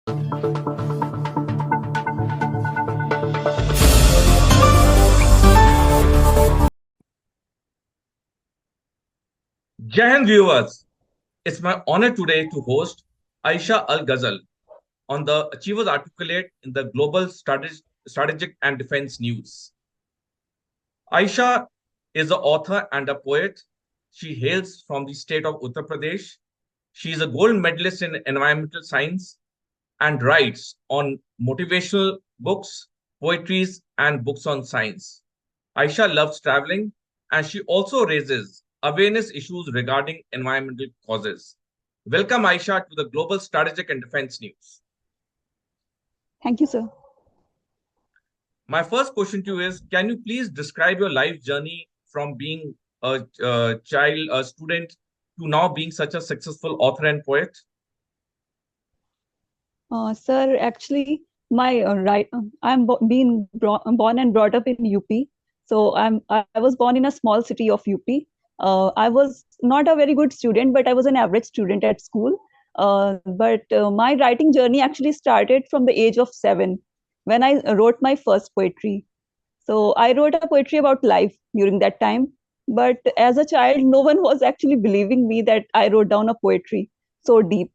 Jai Hind viewers, it's my honor today to host Aisha Algazal on the Achievers Articulate in the Global Strategic and Defense News. Aisha is an author and a poet. She hails from the state of Uttar Pradesh. She is a gold medalist in environmental science and writes on motivational books, poetries, and books on science. Aisha loves traveling and she also raises awareness issues regarding environmental causes. Welcome, Aisha, to the Global Strategic and Defense News. Thank you, sir. My first question to you is, can you please describe your life journey from being a child, a student, to now being such a successful author and poet? Sir, actually, my I'm born and brought up in UP. So I was born in a small city of UP. I was not a very good student, but I was an average student at school. But my writing journey actually started from the age of 7 when I wrote my first poetry. So I wrote a poetry about life during that time. But as a child, no one was actually believing me that I wrote down a poetry so deep.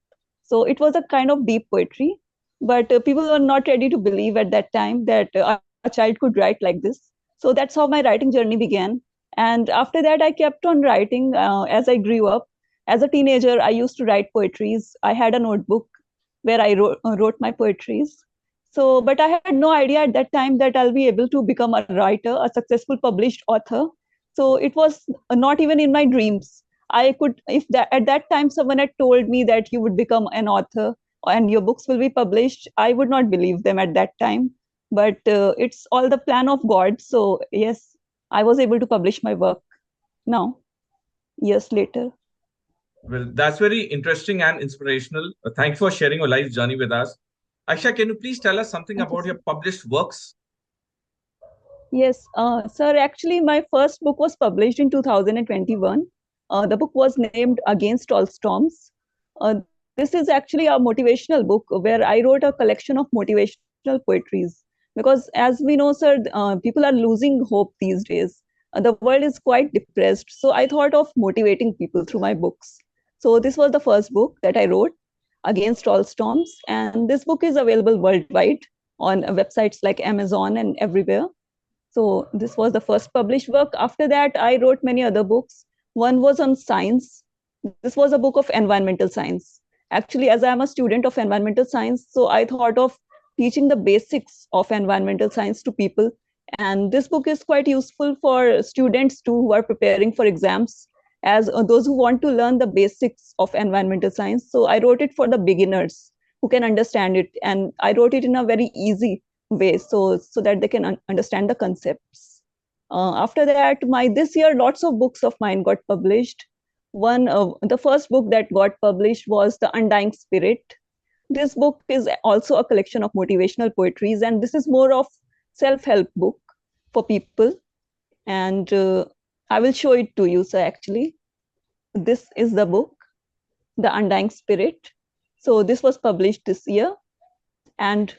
So it was a kind of deep poetry, but people were not ready to believe at that time that a child could write like this. So that's how my writing journey began. And after that, I kept on writing as I grew up. As a teenager, I used to write poetries. I had a notebook where I wrote my poetries. So, but I had no idea at that time that I'll be able to become a writer, a successful published author. So it was not even in my dreams. I could, if that at that time someone had told me that you would become an author and your books will be published, I would not believe them at that time. But it's all the plan of God. So yes, I was able to publish my work now, years later. Well, that's very interesting and inspirational. Thank you for sharing your life journey with us. Aisha, can you please tell us something Thank you, about sir. your published works? Yes, sir, actually, my first book was published in 2021. The book was named Against All Storms. This is actually a motivational book where I wrote a collection of motivational poetries. Because as we know, sir, people are losing hope these days. The world is quite depressed. So I thought of motivating people through my books. So this was the first book that I wrote, Against All Storms. And this book is available worldwide on websites like Amazon and everywhere. So this was the first published work. After that, I wrote many other books. One was on science. This was a book of environmental science. Actually, as I'm a student of environmental science, so I thought of teaching the basics of environmental science to people. And this book is quite useful for students too who are preparing for exams, as those who want to learn the basics of environmental science. So I wrote it for the beginners who can understand it. And I wrote it in a very easy way so that they can understand the concepts. After that, my this year lots of books of mine got published. One the first book that got published was The Undying Spirit. This book is also a collection of motivational poetries, and this is more of self-help book for people. And I will show it to you, sir. Actually, this is the book, The Undying Spirit. So this was published this year. And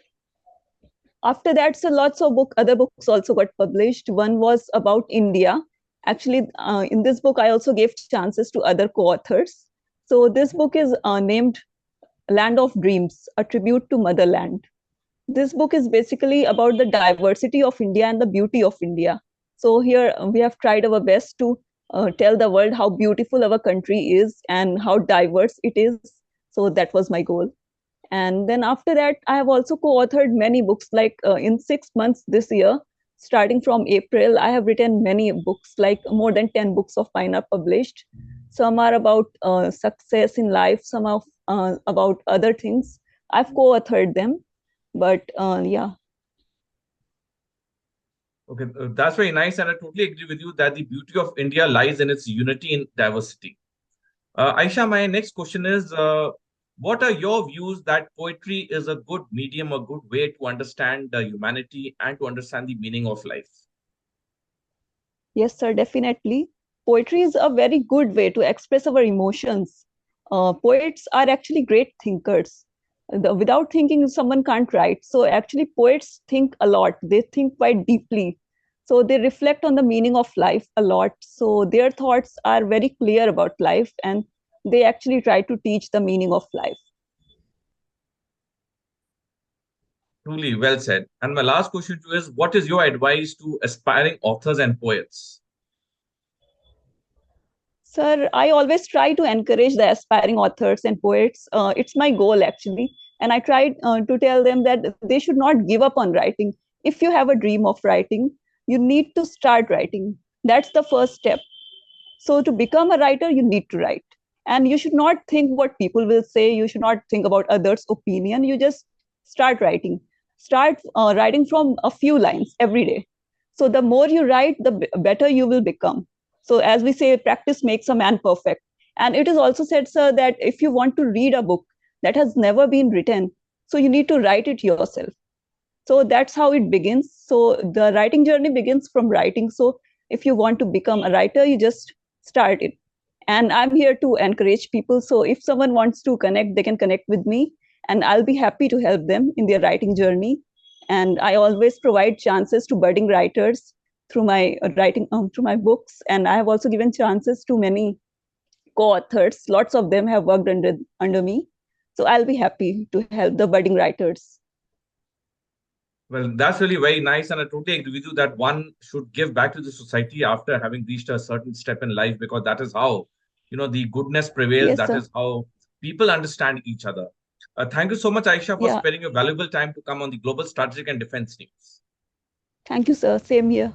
after that, so lots of other books also got published. One was about India. Actually, in this book, I also gave chances to other co-authors. So this book is named Land of Dreams, a tribute to Motherland. This book is basically about the diversity of India and the beauty of India. So here we have tried our best to tell the world how beautiful our country is and how diverse it is. So that was my goal. And then after that, I have also co-authored many books. Like in 6 months this year, starting from April, I have written many books, like more than 10 books of mine are published. Some are about success in life, some are about other things. I've co-authored them, but yeah. Okay, that's very nice, and I totally agree with you that the beauty of India lies in its unity in diversity. Aisha, my next question is, what are your views that poetry is a good medium, a good way to understand humanity and to understand the meaning of life? Yes, sir, definitely. Poetry is a very good way to express our emotions. Poets are actually great thinkers. Without thinking, someone can't write. So actually, poets think a lot. They think quite deeply. So they reflect on the meaning of life a lot. So their thoughts are very clear about life, and they actually try to teach the meaning of life. Truly well said. And my last question to you is, what is your advice to aspiring authors and poets? Sir, I always try to encourage the aspiring authors and poets. It's my goal actually. And I try to tell them that they should not give up on writing. If you have a dream of writing, you need to start writing. That's the first step. So to become a writer, you need to write. And you should not think what people will say. You should not think about others' opinion. You just start writing. Start writing from a few lines every day. So the more you write, the better you will become. So as we say, practice makes a man perfect. And it is also said, sir, that if you want to read a book that has never been written, so you need to write it yourself. So that's how it begins. So the writing journey begins from writing. So if you want to become a writer, you just start it. And I'm here to encourage people. So if someone wants to connect, they can connect with me, and I'll be happy to help them in their writing journey. And I always provide chances to budding writers through my writing, through my books. And I have also given chances to many co-authors. Lots of them have worked under me. So I'll be happy to help the budding writers. Well, that's really very nice. And I totally agree with you that one should give back to the society after having reached a certain step in life, because that is how, the goodness prevails. Yes, That sir. is how people understand each other. Thank you so much, Aisha, for Yeah. sparing your valuable time to come on the Global Strategic and Defense News. Thank you, sir. Same here.